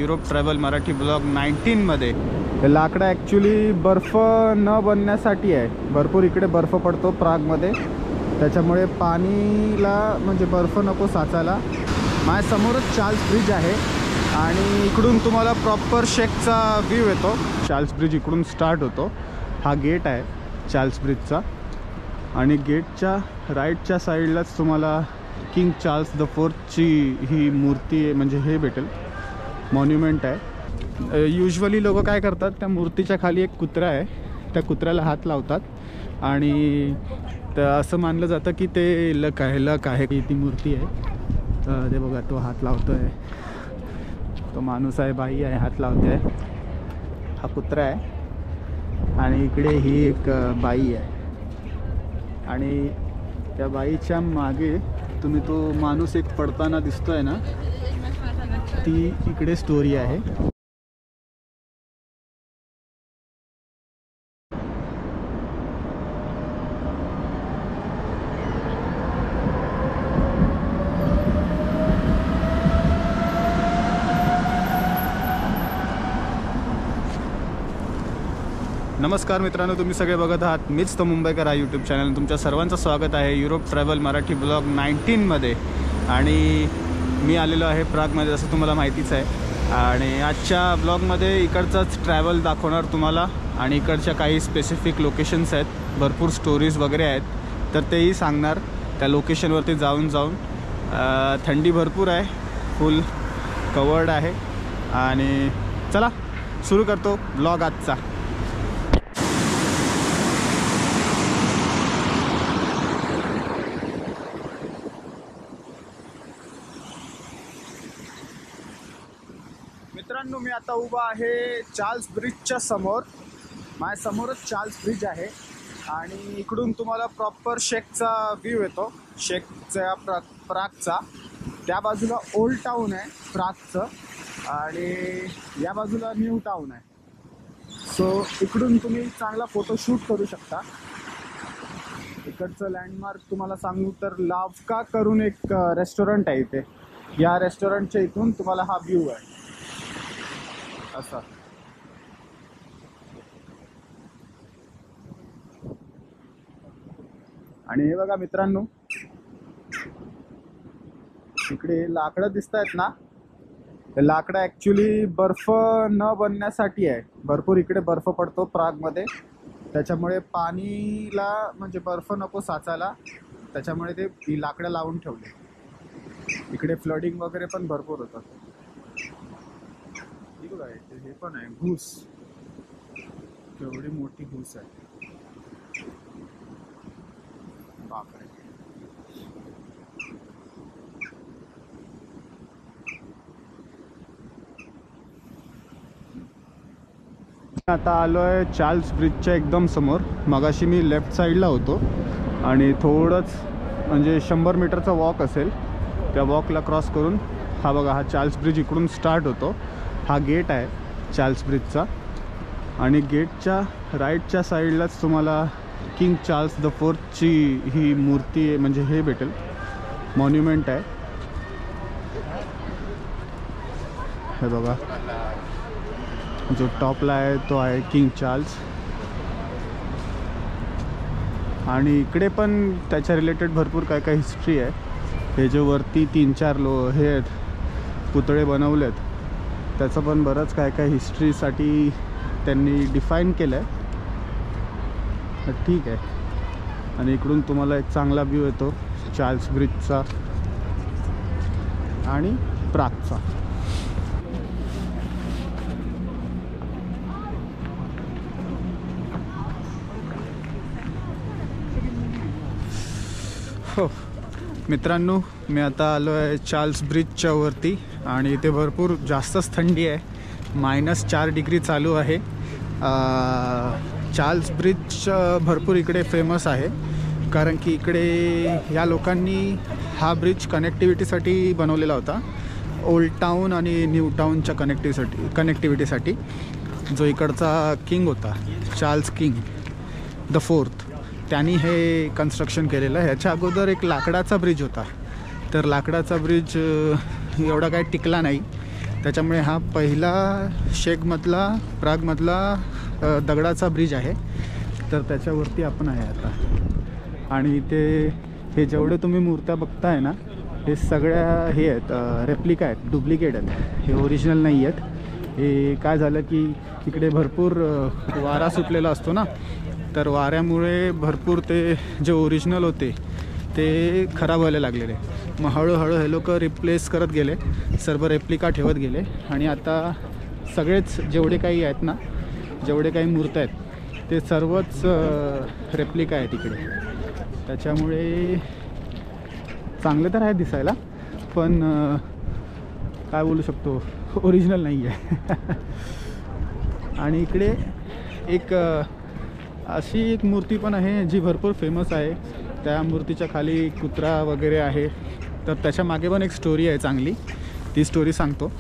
Europe travel Marathi blog 19 मध्ये लाकडं actually बर्फ न बनण्यासाठी आहे. भरपूर इकडे बर्फ पडतो प्रागमध्ये, त्याच्यामुळे पाणीला म्हणजे बर्फ नको साचायला. माझ्यासमोरच चार्ल्स ब्रिज आहे आणि इकडून तुम्हाला प्रॉपर शेकचा व्ह्यू येतो. चार्ल्स ब्रिज इकडून स्टार्ट होतो. हा गेट आहे चार्ल्स ब्रिजचा आणि गेटच्या राईटच्या साईडलाच तुम्हाला किंग चार्ल्स द फोर्थची ही मूर्ती आहे, म्हणजे हे भेटेल, मॉन्युमेंट आहे. युजली लोक काय करतात, त्या मूर्तीच्या खाली एक कुत्रा आहे, त्या कुत्र्याला हात लावतात आणि असं मानलं जातं की ते लक आहे की ती मूर्ती आहे. ते बघा, तो हात लावतो आहे, तो माणूस आहे, बाई आहे, हात लावते आहे, हा कुत्रा आहे आणि इकडे ही एक बाई आहे आणि त्या बाईच्या मागे तुम्ही तो माणूस एक पडताना दिसतोय ना, ती इकडे स्टोरी आहे. नमस्कार मित्रांनो, तुम्ही सगळे बघत आहात मीच तो मुंबईकर हा यूट्यूब चॅनल. तुमच्या सर्वांचं स्वागत आहे युरोप ट्रॅव्हल मराठी ब्लॉग 19 मध्ये. आणि मी आलेलो आहे प्रागमध्ये, जसं तुम्हाला माहितीच आहे. आणि आजच्या ब्लॉगमध्ये इकडचाच ट्रॅव्हल दाखवणार तुम्हाला आणि इकडच्या काही स्पेसिफिक लोकेशन्स आहेत, भरपूर स्टोरीज वगैरे आहेत, तर तेही सांगणार. त्या लोकेशनवरती जाऊन थंडी भरपूर आहे, फुल कवर्ड आहे. आणि चला सुरू करतो ब्लॉग आजचा. मित्रांनो, मी आता उभा आहे चार्ल्स ब्रिजच्या समोर. माझ्यासमोरच चार्ल्स ब्रिज आहे आणि इकडून तुम्हाला प्रॉपर शेकचा व्ह्यू येतो, शेकचा प्रागचा. त्या बाजूला ओल्ड टाऊन आहे प्रागचं आणि या बाजूला न्यू टाऊन आहे. सो इकडून तुम्ही चांगला फोटोशूट करू शकता. इकडचं लँडमार्क तुम्हाला सांगू तर लावका करून एक रेस्टॉरंट आहे इथे. या रेस्टॉरंटच्या इथून तुम्हाला हा व्ह्यू आहे असा. आणि हे बघा मित्रांनो, इकडे लाकडं दिसत आहेत ना, ते लाकडं ॲक्च्युली बर्फ न बनण्यासाठी आहे. भरपूर इकडे बर्फ पडतो प्रागमध्ये, त्याच्यामुळे पाणीला म्हणजे बर्फ नको साचायला, त्याच्यामुळे ते ही लाकडं लावून ठेवले. इकडे फ्लडिंग वगैरे पण भरपूर होतं. हे पण आहे घूस, केवढी मोठी घूस आहे, बापरे. आता आलो आहे चार्ल्स ब्रिजच्या एकदम समोर. मगाशी मी लेफ्ट साईडला होतो आणि थोडंच म्हणजे 100 मीटरचा वॉक असेल. त्या वॉकला क्रॉस करून हा बघा, हा चार्ल्स ब्रिज इकडून स्टार्ट होतो. हा गेट आहे चार्ल्स ब्रिजचा आणि गेटच्या राईटच्या साईडलाच तुम्हाला किंग चार्ल्स द फोर्थची ही मूर्ती आहे, म्हणजे हे भेटेल, मॉन्युमेंट आहे. हे बघा, जो टॉपला आहे तो आहे किंग चार्ल्स. आणि इकडे पण त्याच्या रिलेटेड भरपूर काय काय हिस्ट्री आहे. हे जे वरती 3-4 हे आहेत पुतळे बनवलेत, त्याचं पण बरंच काय काय हिस्ट्रीसाठी त्यांनी डिफाईन केलं आहे. ठीक आहे. आणि इकडून तुम्हाला एक चांगला व्ह्यू येतो चार्ल्स ब्रिजचा आणि प्रागचा. हो मित्रांनो, मी आता आलो आहे चार्ल्स ब्रिजच्या वरती आणि इथे भरपूर जास्तच थंडी आहे. -4 डिग्री चालू आहे. चार्ल्स ब्रिज भरपूर इकडे फेमस आहे कारण की इकडे या लोकांनी हा ब्रिज कनेक्टिव्हिटीसाठी बनवलेला होता. ओल्ड टाऊन आणि न्यू टाऊनच्या कनेक्टिव्हिटीसाठी. जो इकडचा किंग होता, चार्ल्स किंग द फोर्थ, त्यांनी हे कन्स्ट्रक्शन केलेलं. ह्याच्या अगोदर एक लाकडाचा ब्रिज होता, तर लाकडाचा ब्रिज एवढा काय टिकला नाही त्याच्यामुळे हा पहिला शेकमधला प्रागमधला दगडाचा ब्रिज आहे. तर त्याच्यावरती आपण आहे आता. आणि इथे हे जेवढे तुम्ही मूर्त्या बघताय ना, हे सगळ्या हे आहेत रेप्लिका आहेत, डुप्लिकेट आहेत, हे ओरिजिनल नाही आहेत. हे काय झालं की इकडे भरपूर वारा सुटलेला असतो ना, तर वाऱ्यामुळे भरपूर ते जे ओरिजिनल होते ते खराब व्हायला लागलेले. मग हळूहळू हे लोक रिप्लेस करत गेले, सर्व रेप्लिका ठेवत गेले. आणि आता सगळेच जेवढे काही आहेत ना, जेवढे काही मूर्त्या आहेत ते सर्वच रेप्लिका आहेत इकडे. त्याच्यामुळे चांगले तर आहे दिसायला, पण काय बोलू शकतो, ओरिजिनल नाही आहे. आणि इकडे एक अशी एक मूर्ती पण आहे जी भरपूर फेमस आहे. त्या मूर्तीच्या खाली कुत्रा वगैरे आहे. तर त्याच्या मागे पण एक स्टोरी आहे चांगली, ती स्टोरी सांगतो.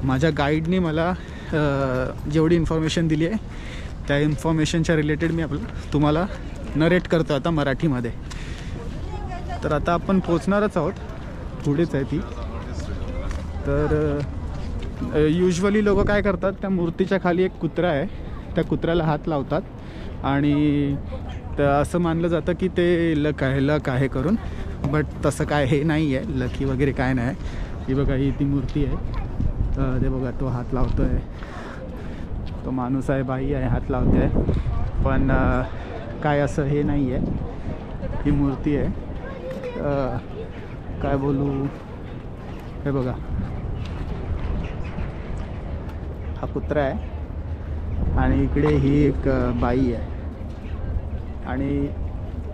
माझ्या गाईडने मला जेवढी इन्फॉर्मेशन दिली आहे त्या इन्फॉर्मेशनच्या रिलेटेड मी तुम्हाला नरेट करतो आता मराठीमध्ये. तर आता आपण पोचणारच आहोत, पुढेच आहे ती. तर युजली लोक काय करतात, त्या मूर्तीच्या खाली एक कुत्रा आहे, त्या कुत्र्याला हात लावतात आणि असं मानलं जातं की ते लक आहे करून. बट तसं काय हे नाही आहे, लकी वगैरे काय नाही. ही बघा, ही ती मूर्ती आहे, ते बघा तो हात लावतो आहे, तो माणूस आहे, बाई आहे, हात लावते आहे. पण काय असं हे नाही आहे, ही मूर्ती आहे. काय बोलू, हे बघा हा कुत्रा आहे आणि इकडे ही एक बाई आहे. आणि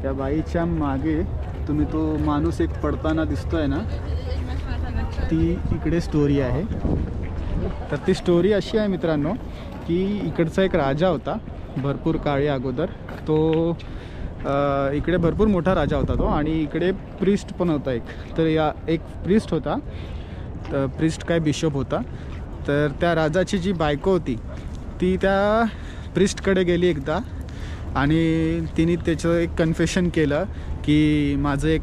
त्या बाईच्या मागे तुम्ही तो माणूस एक पडताना दिसतोय ना, ती इकडे स्टोरी आहे. तर ती स्टोरी अशी आहे मित्रांनो की इकडचा एक राजा होता भरपूर काळी अगोदर. तो इकडे भरपूर मोठा राजा होता तो, आणि इकडे प्रिस्ट पण होता एक. तर या एक प्रिस्ट होता, तर प्रिस्ट काय बिशप होता. तर त्या राजाची जी बायको होती ती त्या प्रिस्टकडे गेली एकदा, आणि तिने त्याचं एक कन्फेशन केलं की माझं एक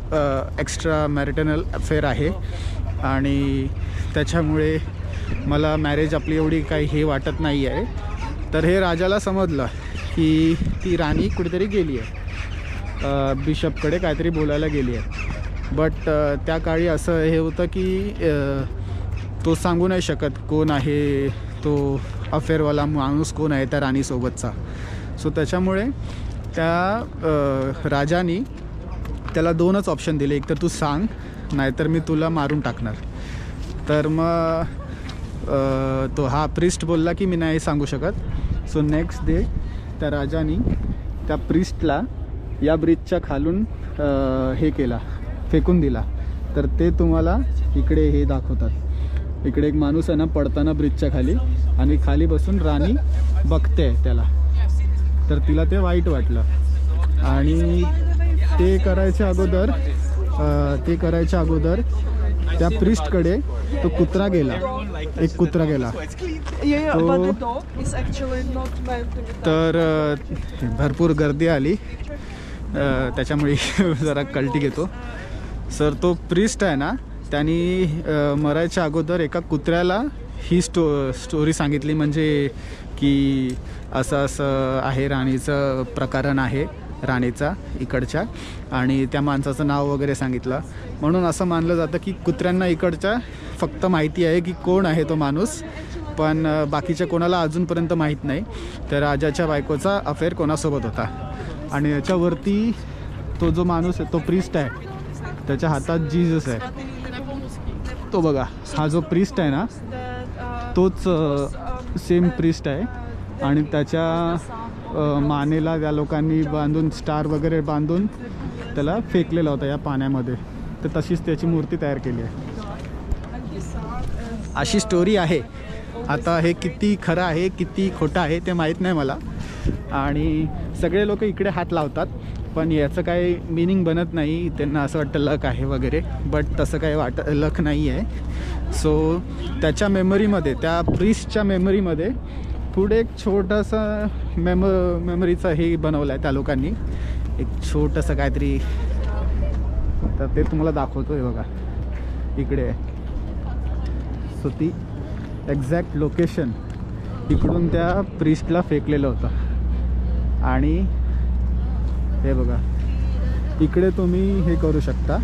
एक्स्ट्रा मॅरिटनल अफेअर आहे आणि त्याच्यामुळे मला मॅरेज आपली एवढी काही हे वाटत नाही आहे. तर हे राजाला समजलं की ती राणी कुठेतरी गेली आहे, बिशपकडे काहीतरी बोलायला गेली आहे. बट त्या काळी असं हे होतं की तो सांगू नाही शकत कोण आहे तो अफेअरवाला माणूस, कोण आहे त्या राणीसोबतचा. सो त्याच्यामुळे त्या राजानी त्याला दोनच ऑप्शन दिले, एक तर तू सांग, नाहीतर मी तुला मारून टाकणार. तर मग तो हा प्रिस्ट बोलला की मी नाही सांगू शकत. सो नेक्स्ट डे त्या राजानी त्या प्रिस्टला या ब्रिजच्या खालून हे केला, फेकून दिला. तर ते तुम्हाला इकडे हे दाखवतात. इकडे एक माणूस आहे ना पडताना ब्रिजच्या खाली, आणि खाली बसून राणी बघते त्याला. तर तिला ते वाईट वाटलं, आणि ते करायच्या अगोदर त्या प्रिस्टकडे तो कुत्रा गेला, एक कुत्रा गेला. तर भरपूर गर्दी आली, त्याच्यामुळे जरा कल्टी घेतो. सर तो प्रिस्ट आहे ना, त्यांनी मरायच्या अगोदर एका कुत्र्याला ही स्टोरी सांगितली, म्हणजे की असं असं आहे, राणीचं प्रकरण आहे राणीचा इकडच्या, आणि त्या माणसाचं नाव वगैरे सांगितलं. म्हणून असं मानलं जातं की कुत्र्यांना इकडच्या फक्त माहिती आहे की कोण आहे तो माणूस, पण बाकीच्या कोणाला अजूनपर्यंत माहीत नाही. तर राजाच्या बायकोचा अफेअर कोणासोबत होता. आणि याच्यावरती तो जो माणूस आहे, तो प्रिस्ट आहे, त्याच्या हातात जीजस आहे. तो बघा, हा जो प्रिस्ट आहे ना, तोच सेम प्रिस्ट आहे. आणि त्याच्या मानेला त्या लोकांनी बांधून स्टार वगैरे बांधून त्याला फेकलेला होता या पाण्यामध्ये. तर तशीच त्याची मूर्ती तयार केली आहे. अशी स्टोरी आहे. आता हे किती खरं आहे किती खोटं आहे ते माहीत नाही मला. आणि सगळे लोक इकडे हात लावतात, पण याचं काही मिनिंग बनत नाही. त्यांना असं वाटतं लक आहे वगैरे, बट तसं काही लक नाही आहे. सो त्याच्या मेमरीमध्ये, त्या प्रिस्टच्या मेमरीमध्ये पुढे एक छोटंसं मेमरीचं हे बनवलं आहे त्या लोकांनी, एक छोटंसं काहीतरी. तर ते तुम्हाला दाखवतो आहे बघा, इकडे. सो ती एक्झॅक्ट लोकेशन इकडून त्या प्रिस्टला फेकलेलं होतं. आणि हे बघा इकडे तुम्ही हे करू शकता.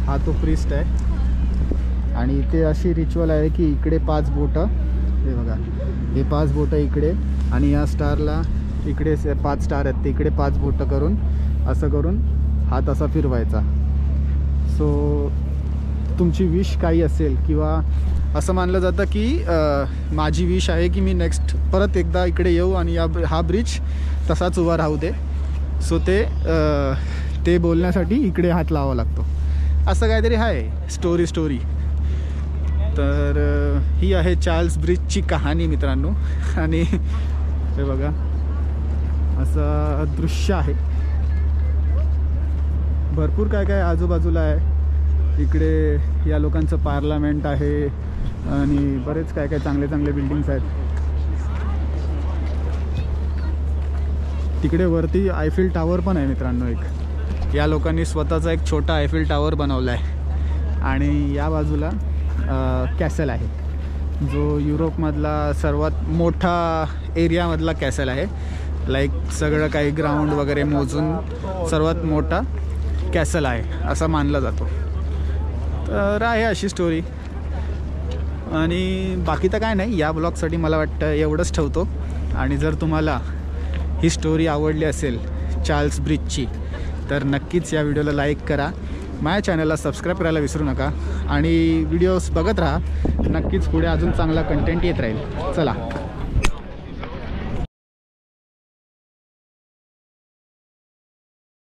हा तो प्रिस्ट आहे आणि इथे अशी रिच्युअल आहे की इकडे 5 बोटं, हे बघा हे 5 बोटं इकडे आणि या स्टारला इकडे 5 स्टार आहेत ते इकडे 5 बोटं करून असं करून हात असा फिरवायचा. सो तुमची विश काही असेल किंवा असं मानलं जातं की माझी विश आहे की मी नेक्स्ट परत एकदा इकडे येऊ आणि हा ब्रिज तसाच उभा राहू दे. सो ते बोलण्यासाठी इकडे हात लावावा लागतो. असं काहीतरी आहे स्टोरी. तर ही आहे चार्ल्स ब्रिजची कहाणी मित्रांनो. आणि हे बघा असं दृश्य आहे. भरपूर काय काय आजूबाजूला आहे. इकडे या लोकांचं पार्लमेंट आहे आणि बरेच काय काय चांगले चांगले बिल्डिंग्स आहेत. तिकडे वरती आयफिल टावर पण आहे मित्रांनो. एक या लोकांनी स्वतःचा एक छोटा आयफिल टावर बनवला आहे. आणि या बाजूला कॅसल आहे जो युरोपमधला सर्वात मोठा एरियामधला कॅसल आहे. लाईक सगळं काही ग्राउंड वगैरे मोजून सर्वात मोठा कॅसल आहे असं मानला जातो. तर आहे अशी स्टोरी. आणि बाकी तर काय नाही. या ब्लॉगसाठी मला वाटतं एवढंच ठेवतो. आणि जर तुम्हाला ही स्टोरी आवडली असेल चार्ल्स ब्रिजची तर नक्कीच या व्हिडिओला लाईक करा. माझ्या चॅनलला सबस्क्राईब करायला विसरू नका आणि व्हिडिओज बघत राहा. नक्कीच पुढे अजून चांगला कंटेंट येत राहील. चला.